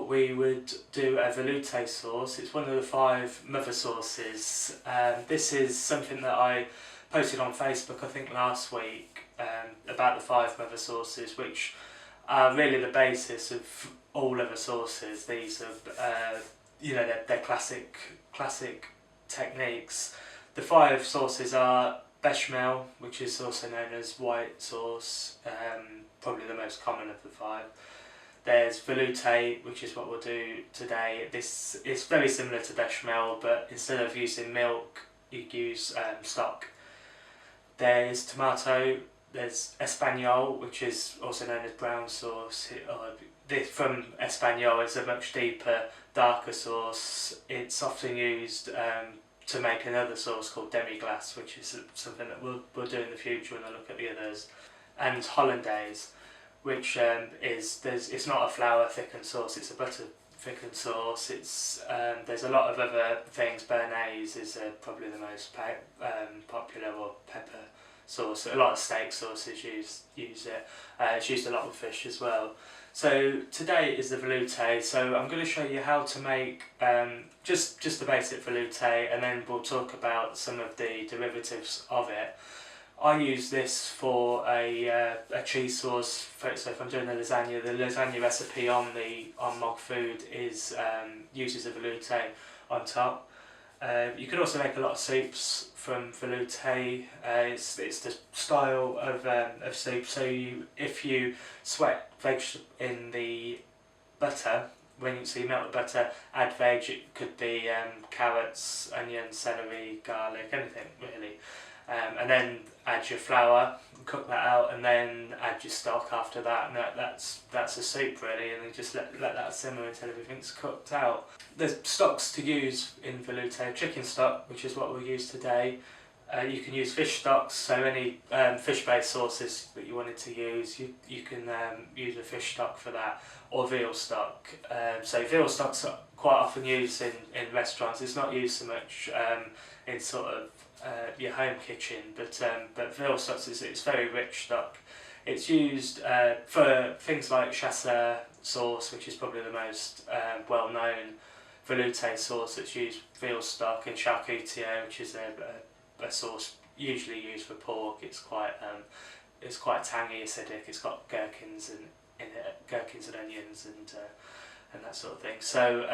thought we would do a Velute sauce. It's one of the 5 mother sauces. This is something that I posted on Facebook I think last week about the 5 mother sauces, which are really the basis of all other sauces. These are they're classic techniques. The 5 sauces are béchamel, which is also known as white sauce, probably the most common of the 5. There's Velute, which is what we'll do today. This is very similar to béchamel, but instead of using milk, you use stock. There's tomato. There's Espagnole, which is also known as brown sauce. This from Espagnole is a much deeper, darker sauce. It's often used to make another sauce called demi-glace, which is something that we'll do in the future when I look at the others. And Hollandaise, which it's not a flour thickened sauce, it's a butter thickened sauce. There's a lot of other things. Béarnaise is probably the most popular, or pepper sauce. A lot of steak sauces use it. It's used a lot with fish as well. So today is the Velute, so I'm going to show you how to make just the basic Velute, and then we'll talk about some of the derivatives of it. I use this for a cheese sauce. So if I'm doing a lasagna, the lasagna recipe on Mog Food uses a Velute on top. You can also make a lot of soups from Velute. It's the style of soup. So if you sweat veg in the butter, so you melt the butter, add veg. It could be carrots, onions, celery, garlic, anything really. And then add your flour, cook that out, and then add your stock after that, and that's a soup really, and then just let that simmer until everything's cooked out. There's stocks to use in Velute: chicken stock, which is what we'll use today. You can use fish stocks, so any fish-based sauces that you wanted to use, you can use a fish stock for that, or veal stock. So veal stock's quite often used in restaurants. It's not used so much in sort of your home kitchen, but veal stock it's very rich stock. It's used for things like chasseur sauce, which is probably the most well-known Velute sauce that's used veal stock, and charcuterie, which is a sauce usually used for pork. It's quite tangy, acidic. It's got gherkins in it, gherkins and onions and that sort of thing. So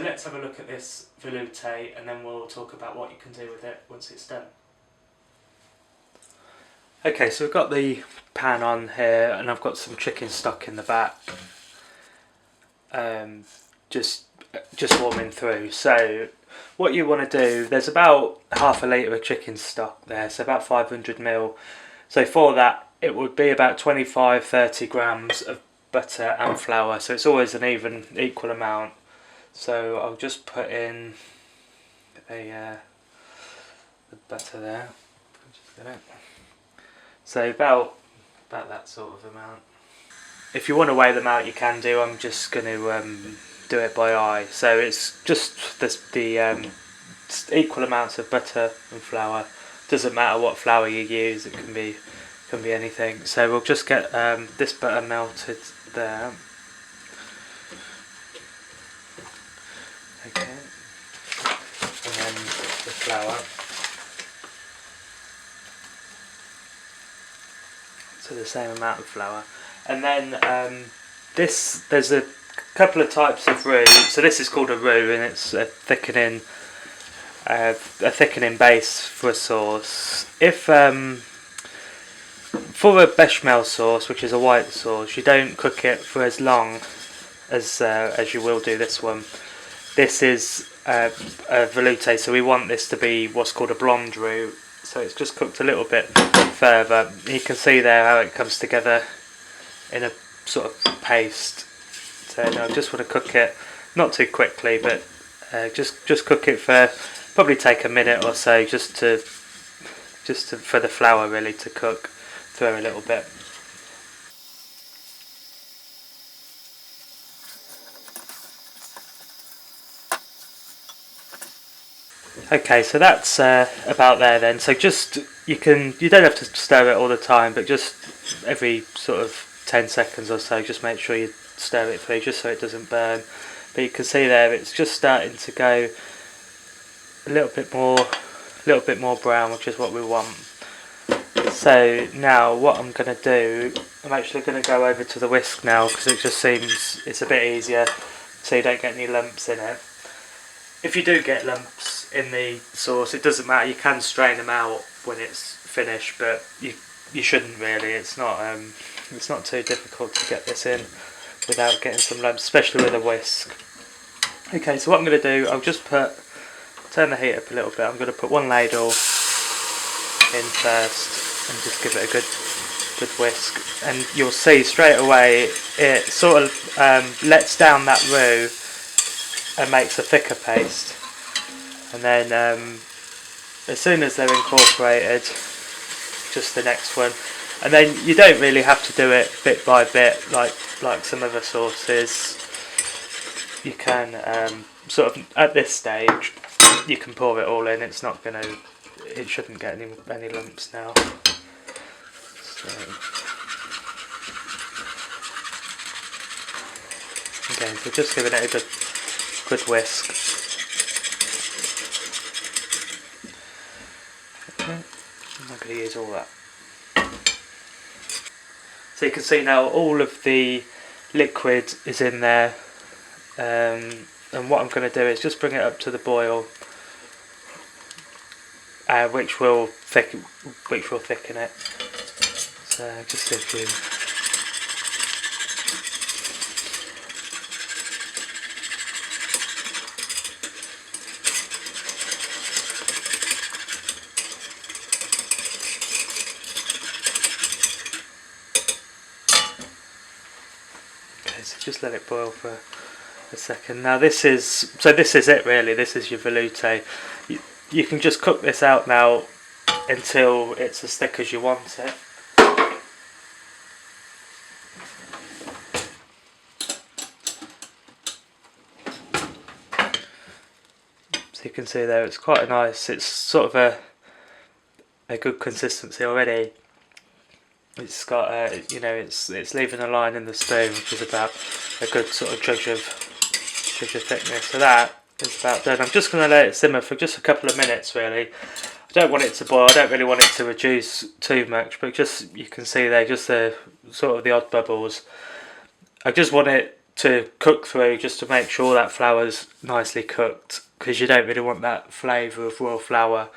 let's have a look at this Velute, and then we'll talk about what you can do with it once it's done. Okay, so we've got the pan on here, and I've got some chicken stock in the back, just warming through. So what you want to do, there's about half a litre of chicken stock there, so about 500ml. So for that, it would be about 25-30 grams of butter and flour, so it's always an equal amount. So I'll just put in the butter there. Just get it. So about that sort of amount. If you want to weigh them out, you can do. I'm just going to do it by eye. So it's just the equal amounts of butter and flour. Doesn't matter what flour you use. It can be anything. So we'll just get this butter melted there. Okay, and then the flour. So the same amount of flour, and then there's a couple of types of roux. So this is called a roux, and it's a thickening base for a sauce. If for a béchamel sauce, which is a white sauce, you don't cook it for as long as you will do this one. This is a Velute, so we want this to be what's called a blonde roux. So it's just cooked a little bit further. You can see there how it comes together in a sort of paste. So I just want to cook it, not too quickly, but just cook it for probably take a minute or so, just for the flour really to cook through a little bit. Okay, so that's about there then. So you don't have to stir it all the time, but just every sort of 10 seconds or so, just make sure stir it through just so it doesn't burn. But you can see there it's just starting to go a little bit more brown, which is what we want. So now what I'm going to do, I'm actually going to go over to the whisk now, because it just seems it's a bit easier so you don't get any lumps in it. If you do get lumps in the sauce, it doesn't matter, you can strain them out when it's finished, but you shouldn't really. It's not too difficult to get this in without getting some lumps, especially with a whisk. Okay, so what I'm going to do, I'll just turn the heat up a little bit. I'm going to put one ladle in first and just give it a good whisk, and you'll see straight away it sort of lets down that roux and makes a thicker paste. And then as soon as they're incorporated, just the next one. And then you don't really have to do it bit by bit like some other sauces. You can sort of at this stage you can pour it all in. It shouldn't get any lumps now. So, okay, so just giving it a good whisk. Okay, I'm not going to use all that. So you can see now all of the liquid is in there, and what I'm going to do is just bring it up to the boil, which will thicken it. So just if you so just let it boil for a second. Now this is it really. This is your velouté. You can just cook this out now until it's as thick as you want it. So you can see there it's quite it's sort of a good consistency already. It's got it's leaving a line in the spoon, which is about a good sort of judge of thickness. So that is about done. I'm just going to let it simmer for just a couple of minutes really. I don't want it to boil, I don't really want it to reduce too much, but just you can see there just the sort of the odd bubbles. I just want it to cook through just to make sure that flour's nicely cooked, because you don't really want that flavour of raw flour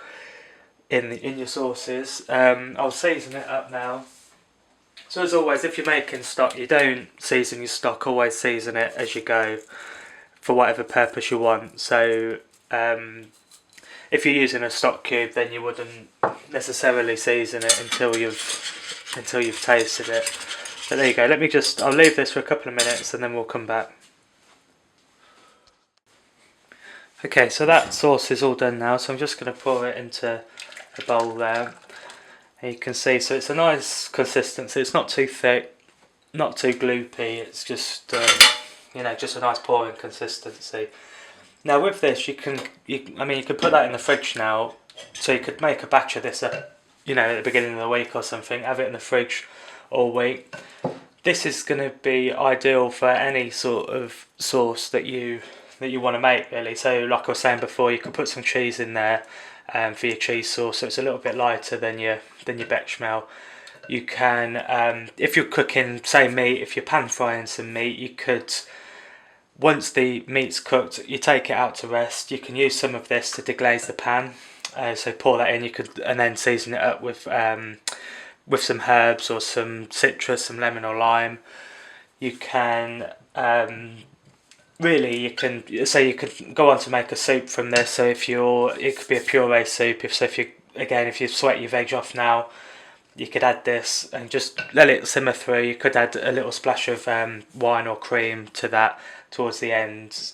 in your sauces. I'll season it up now. So as always, if you're making stock, you don't season your stock, always season it as you go for whatever purpose you want. So if you're using a stock cube, then you wouldn't necessarily season it until you've tasted it. But there you go, I'll leave this for a couple of minutes and then we'll come back. Okay, so that sauce is all done now, so I'm just going to pour it into a bowl there. And you can see, so it's a nice consistency. It's not too thick, not too gloopy. It's just just a nice pouring consistency. Now with this, you can put that in the fridge now. So you could make a batch of this at the beginning of the week or something. Have it in the fridge all week. This is going to be ideal for any sort of sauce that you want to make really. So like I was saying before, you could put some cheese in there for your cheese sauce, so it's a little bit lighter than your bechamel. You can, if you're cooking, say meat, if you're pan frying some meat, you could, once the meat's cooked, you take it out to rest. You can use some of this to deglaze the pan. So pour that in. And then season it up with some herbs or some citrus, some lemon or lime. You can you could go on to make a soup from this. So it could be a puree soup. If you sweat your veg off now, you could add this and just let it simmer through. You could add a little splash of wine or cream to that towards the end.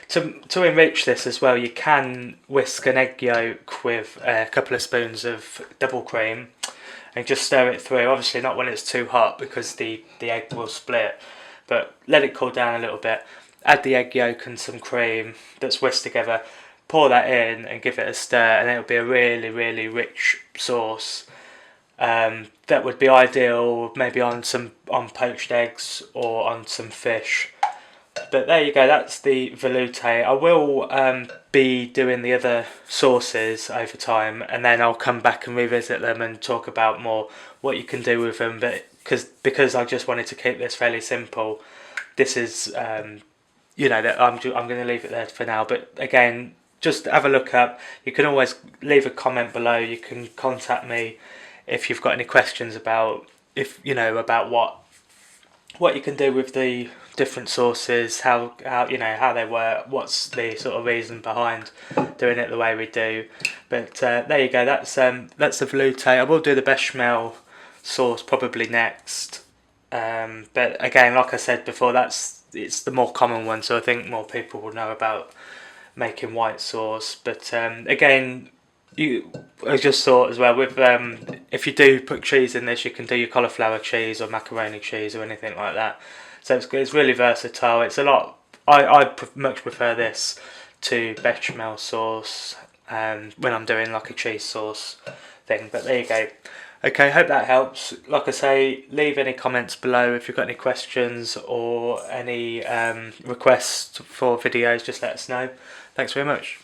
To enrich this as well, you can whisk an egg yolk with a couple of spoons of double cream and just stir it through. Obviously not when it's too hot, because the egg will split, but let it cool down a little bit. Add the egg yolk and some cream that's whisked together, pour that in and give it a stir, and it'll be a really, really rich sauce. That would be ideal, maybe on poached eggs or on some fish. But there you go, that's the Velute. I will be doing the other sauces over time, and then I'll come back and revisit them and talk about more what you can do with them. But because I just wanted to keep this fairly simple, this is that I'm going to leave it there for now. But again, just have a look up. You can always leave a comment below. You can contact me if you've got any questions about about what you can do with the different sauces, how they work, what's the sort of reason behind doing it the way we do. But there you go. That's the Velute. I will do the bechamel sauce probably next. But again, like I said before, it's the more common one, so I think more people will know about making white sauce. But again, I just thought as well with if you do put cheese in this, you can do your cauliflower cheese or macaroni cheese or anything like that. So it's really versatile. It's a lot. I much prefer this to bechamel sauce when I'm doing like a cheese sauce thing. But there you go. Okay, hope that helps. Like I say, leave any comments below if you've got any questions or any requests for videos. Just let us know. Thanks very much.